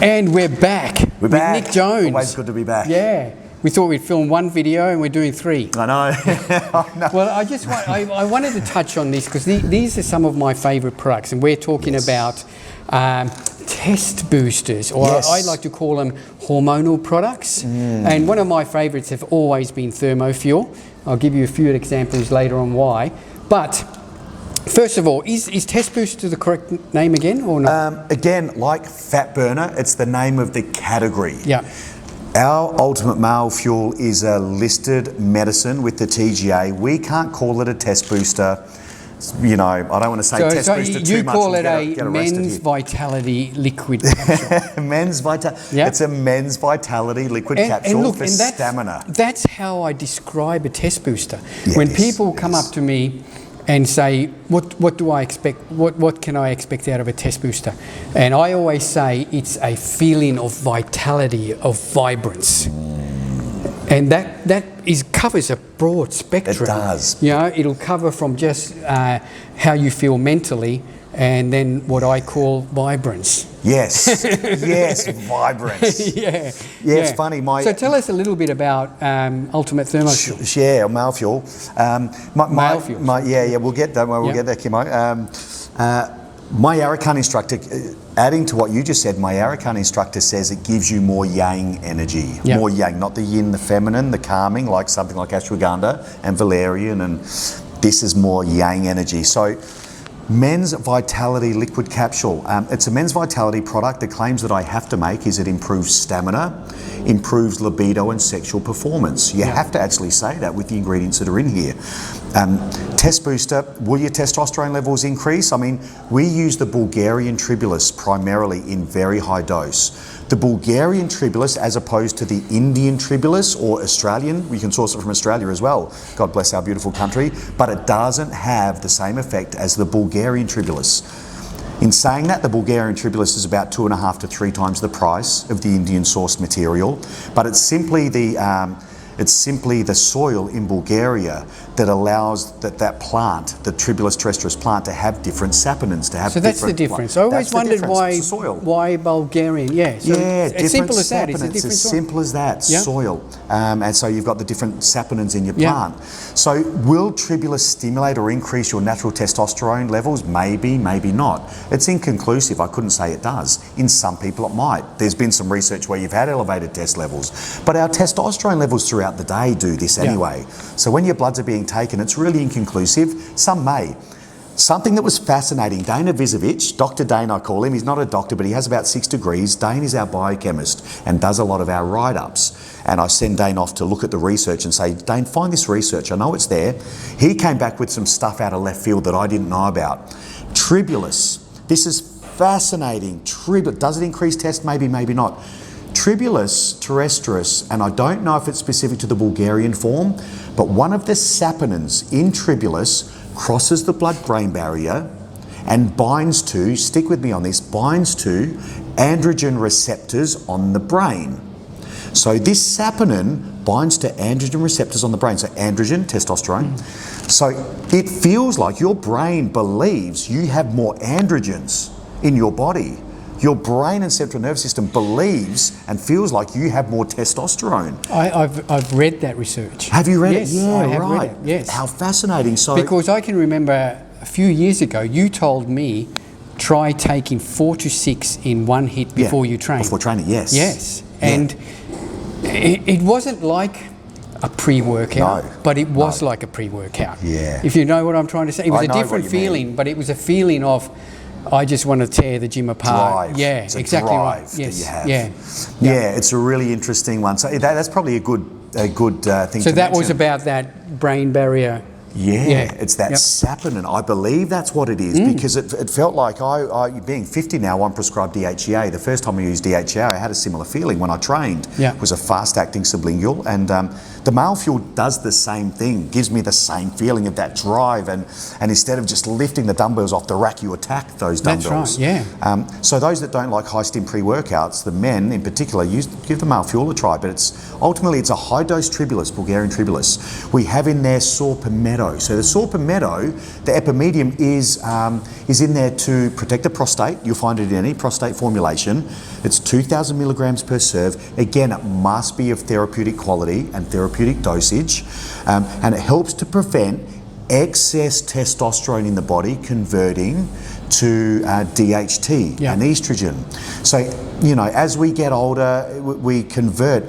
And we're back. We're back. Nick Jones. Always good to be back. Yeah. We thought we'd film one video and we're doing 3. I know. I know. Well, I wanted to touch on this because these are some of my favourite products, and we're talking about test boosters, or I like to call them hormonal products. And one of my favourites have always been Thermofuel. I'll give you a few examples later on why. But first of all, is test booster the correct name again, or not? Again, like fat burner, it's the name of the category. Yeah. Our Ultimate Male Fuel is a listed medicine with the TGA. We can't call it a test booster. You know, I don't want to say test booster too much. You call it a men's vitality liquid capsule. Men's vitality. Yeah. It's a men's vitality liquid capsule for stamina. That's how I describe a test booster. When people come up to me and say, what do I expect? What can I expect out of a test booster? And I always say it's a feeling of vitality, of vibrance. And that covers a broad spectrum. It does. You know, it'll cover from just how you feel mentally, and then what I call vibrance. Yes, yes, vibrance. Yeah, it's funny. So tell us a little bit about Ultimate Thermofuel. Yeah, male fuel. Male fuel. We'll get that. We'll get there, Kimo. My Arakan instructor, adding to what you just said, my Arakan instructor says it gives you more yang energy. Yep. More yang, not the yin, the feminine, the calming, like something like ashwagandha and valerian, and this is more yang energy. So, Men's Vitality Liquid Capsule. It's a men's vitality product. The claims that I have to make is it improves stamina, improves libido and sexual performance. You have to actually say that with the ingredients that are in here. Test booster, will your testosterone levels increase? I mean, we use the Bulgarian tribulus primarily in very high dose. The Bulgarian tribulus, as opposed to the Indian tribulus or Australian, we can source it from Australia as well, God bless our beautiful country, but it doesn't have the same effect as the Bulgarian tribulus. In saying that, the Bulgarian tribulus is about 2.5 to 3 times the price of the Indian sourced material, but it's simply the soil in Bulgaria that allows that plant, the Tribulus terrestris plant, to have different saponins, to have so that's the difference. I always wondered why Bulgarian. Yeah, so as simple as that. It's a different as soil. Simple as that. Soil, and so you've got the different saponins in your plant. So will Tribulus stimulate or increase your natural testosterone levels? Maybe, maybe not. It's inconclusive. I couldn't say it does. In some people it might. There's been some research where you've had elevated test levels, but our testosterone levels throughout the day do this anyway. So when your bloods are being taken, it's really inconclusive. Some may. Something that was fascinating, Dana Vizovic, Dr. Dane I call him, he's not a doctor, but he has about 6 degrees. Dane is our biochemist and does a lot of our write-ups. And I send Dane off to look at the research and say, Dane, find this research. I know it's there. He came back with some stuff out of left field that I didn't know about. Tribulus. This is fascinating. Does it increase test? Maybe, maybe not. Tribulus terrestris, and I don't know if it's specific to the Bulgarian form, but one of the saponins in Tribulus crosses the blood-brain barrier and binds to, stick with me on this, binds to androgen receptors on the brain. So this saponin binds to androgen receptors on the brain, so androgen, testosterone. So it feels like your brain believes you have more androgens in your body. Your brain and central nervous system believes and feels like you have more testosterone. I've read that research. Have you read it? Yes, Yeah, I have right. read it. Yes. How fascinating. So because I can remember a few years ago, you told me try taking 4 to 6 in one hit before you train. Before training, yes. Yes, and it wasn't like a pre-workout, but it was like a pre-workout. Yeah. If you know what I'm trying to say, it was a different feeling, but it was a feeling of, I just want to tear the gym apart. Drive. Yeah, it's exactly right. Yes. Yes. That you have. Yeah, it's a really interesting one. So that's probably a good thing. So to that mention. was about that brain barrier. Yeah, it's that saponin. I believe that's what it is, because it felt like I being 50 now, I'm prescribed DHEA. The first time I used DHEA, I had a similar feeling when I trained. It was a fast-acting sublingual, and the male fuel does the same thing, gives me the same feeling of that drive, and instead of just lifting the dumbbells off the rack, you attack those dumbbells. That's right, so those that don't like high-stim pre-workouts, the men in particular, give the male fuel a try, but ultimately it's a high-dose tribulus, Bulgarian tribulus. We have in there saw palmetto palmetto. So the saw palmetto, the epimedium is in there to protect the prostate. You'll find it in any prostate formulation. It's 2,000 milligrams per serve. Again, it must be of therapeutic quality and therapeutic dosage, and it helps to prevent excess testosterone in the body converting to DHT and estrogen. So, you know, as we get older, we convert.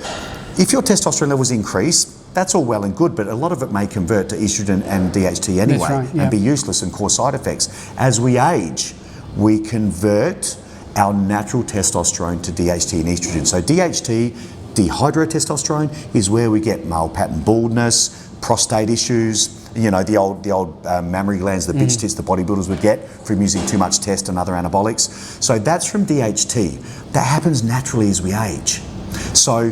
If your testosterone levels increase, that's all well and good, but a lot of it may convert to estrogen and DHT anyway, and be useless and cause side effects. As we age, we convert our natural testosterone to DHT and estrogen. So DHT, dehydrotestosterone, is where we get male pattern baldness, prostate issues, you know, the old mammary glands, the bitch tits the bodybuilders would get from using too much test and other anabolics. So that's from DHT. That happens naturally as we age. So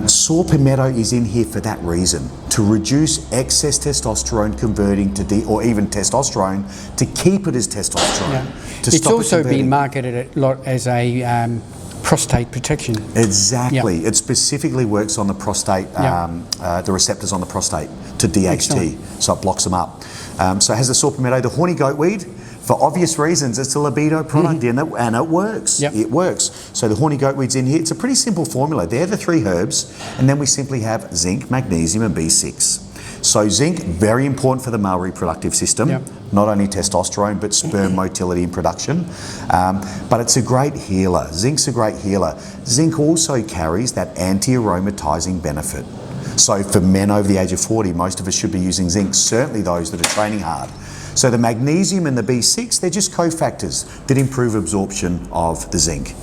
saw palmetto is in here for that reason, to reduce excess testosterone converting to or even testosterone, to keep it as testosterone. It's also been marketed a lot as a prostate protection. Exactly. It specifically works on the prostate, the receptors on the prostate to DHT, so it blocks them up. So it has the saw palmetto, the horny goatweed. For obvious reasons, it's a libido product and it works. It works. So the horny goatweed's in here. It's a pretty simple formula. They're the 3 herbs, and then we simply have zinc, magnesium, and B6. So zinc, very important for the male reproductive system, not only testosterone, but sperm motility and production. But it's a great healer. Zinc's a great healer. Zinc also carries that anti-aromatizing benefit. So for men over the age of 40, most of us should be using zinc, certainly those that are training hard. So the magnesium and the B6, they're just cofactors that improve absorption of the zinc.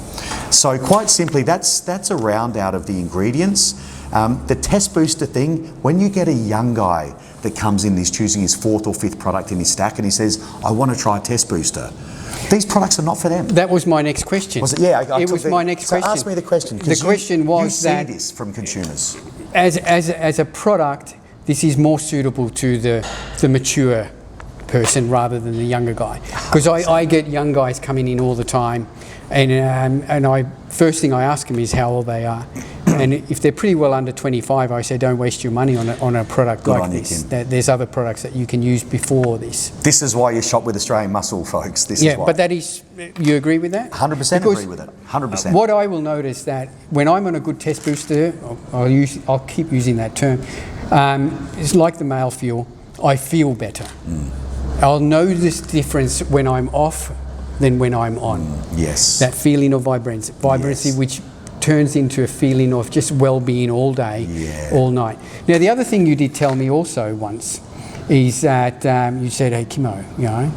So quite simply, that's a round out of the ingredients. The test booster thing, when you get a young guy that comes in, he's choosing his 4th or 5th product in his stack, and he says, I want to try a test booster. These products are not for them. That was my next question. Was it? Yeah, it was my next question. Ask me the question. The question was that you see this from consumers. As a product, this is more suitable to the mature person rather than the younger guy, because I get young guys coming in all the time, and first thing I ask them is how old they are, and if they're pretty well under 25, I say don't waste your money on a product like this. There's other products that you can use before this. This is why you shop with Australian Muscle, folks. This is why. But that is, you agree with that? 100% agree with it. 100%. What I will notice that when I'm on a good test booster, I'll keep using that term. It's like the male feel. I feel better. I'll know this difference when I'm off than when I'm on. Yes. That feeling of vibrancy, which turns into a feeling of just well-being all day, all night. Now, the other thing you did tell me also once is that you said, hey, Kimo, you know,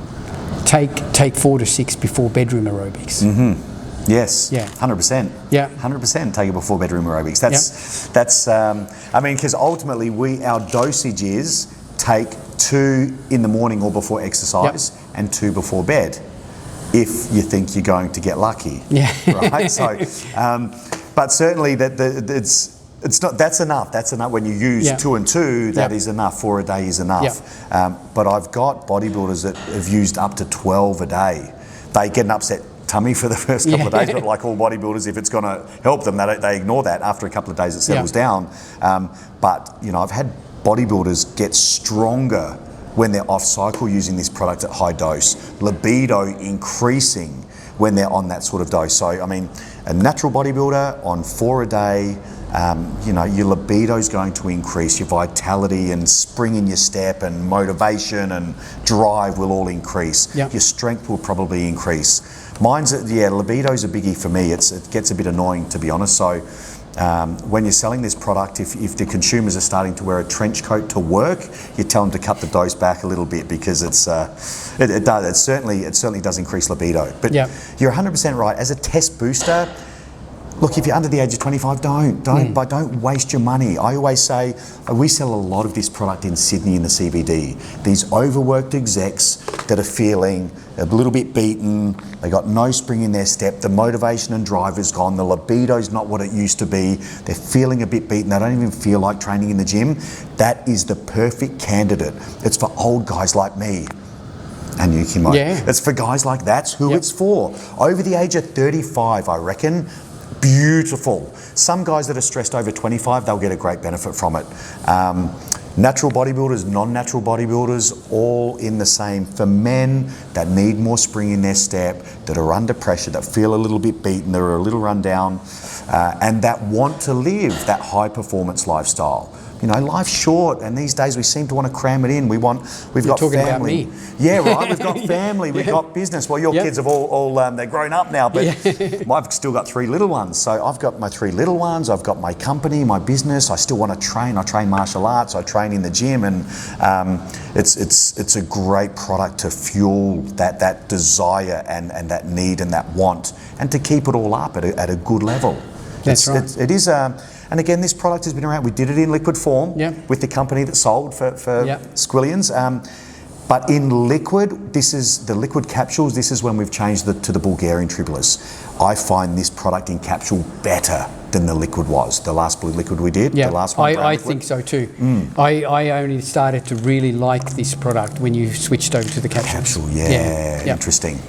take 4 to 6 before bedroom aerobics. Yes. 100%. 100% take it before bedroom aerobics. That's I mean, because ultimately our dosage is take 2 in the morning or before exercise and 2 before bed, if you think you're going to get lucky. Right. So, but certainly it's not. That's enough. That's enough. When you use 2 and 2, that is enough. 4 a day is enough. But I've got bodybuilders that have used up to 12 a day. They get an upset tummy for the first couple of days, but like all bodybuilders, if it's going to help them, they ignore that. After a couple of days, it settles down. But you know, I've had bodybuilders get stronger when they're off cycle using this product at high dose. Libido increasing when they're on that sort of dose. So, I mean, a natural bodybuilder on 4 a day, you know, your libido is going to increase, your vitality and spring in your step and motivation and drive will all increase. Your strength will probably increase. Libido's a biggie for me. It gets a bit annoying, to be honest. So when you're selling this product, if the consumers are starting to wear a trench coat to work, you tell them to cut the dose back a little bit, because it certainly does increase libido. But you're 100% right. As a test booster, look, if you're under the age of 25, don't waste your money. I always say, we sell a lot of this product in Sydney in the CBD. These overworked execs that are feeling a little bit beaten, they got no spring in their step, the motivation and drive is gone, the libido's not what it used to be, they're feeling a bit beaten, they don't even feel like training in the gym. That is the perfect candidate. It's for old guys like me. And you, Kimo. It's for guys like that's who it's for. Over the age of 35, I reckon. Beautiful. Some guys that are stressed over 25, they'll get a great benefit from it. Natural bodybuilders, non-natural bodybuilders, all in the same. For men that need more spring in their step, that are under pressure, that feel a little bit beaten, that are a little run down, and that want to live that high performance lifestyle. You know, life's short, and these days we seem to want to cram it in. We've got talking family. about me. Yeah, right. We've got family. We've got business. Well, your kids have all they're grown up now, but I've still got 3 little ones. So I've got my 3 little ones. I've got my company, my business. I still want to train. I train martial arts. I train in the gym, and it's a great product to fuel that desire and that need and that want, and to keep it all up at a good level. That's right. It is. And again, this product has been around. We did it in liquid form with the company that sold for Squillions. But in liquid, this is the liquid capsules. This is when we've changed to the Bulgarian Tribulus. I find this product in capsule better than the liquid was. The last blue liquid we did, the last one. I think so too. I only started to really like this product when you switched over to the capsule. Interesting.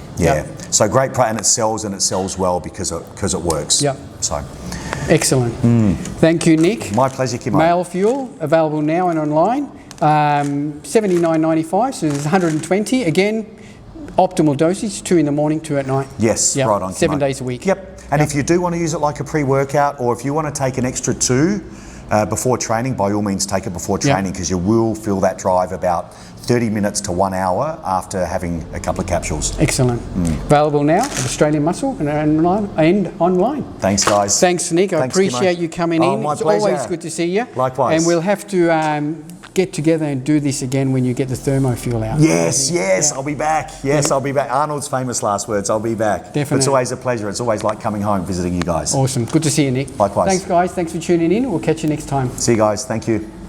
So great product, and it sells well because it works. So. Excellent. Thank you, Nick. My pleasure, Kimo. Male Fuel, available now and online. $79.95, so there's 120. Again, optimal dosage, 2 in the morning, 2 at night. Yes, right on. 7 days a week. And if you do want to use it like a pre-workout, or if you want to take an extra 2 before training, by all means take it before training, because you will feel that drive about 30 minutes to 1 hour after having a couple of capsules. Excellent. Available now at Australian Muscle and online. Thanks, guys. Thanks, Nick. I appreciate you coming in. My it's pleasure. always good to see you. Likewise. And we'll have to get together and do this again when you get the thermo fuel out. Yes, I'll be back. I'll be back. Arnold's famous last words, I'll be back. Definitely. It's always a pleasure. It's always like coming home, visiting you guys. Awesome. Good to see you, Nick. Likewise. Thanks, guys. Thanks for tuning in. We'll catch you next time. See you guys. Thank you.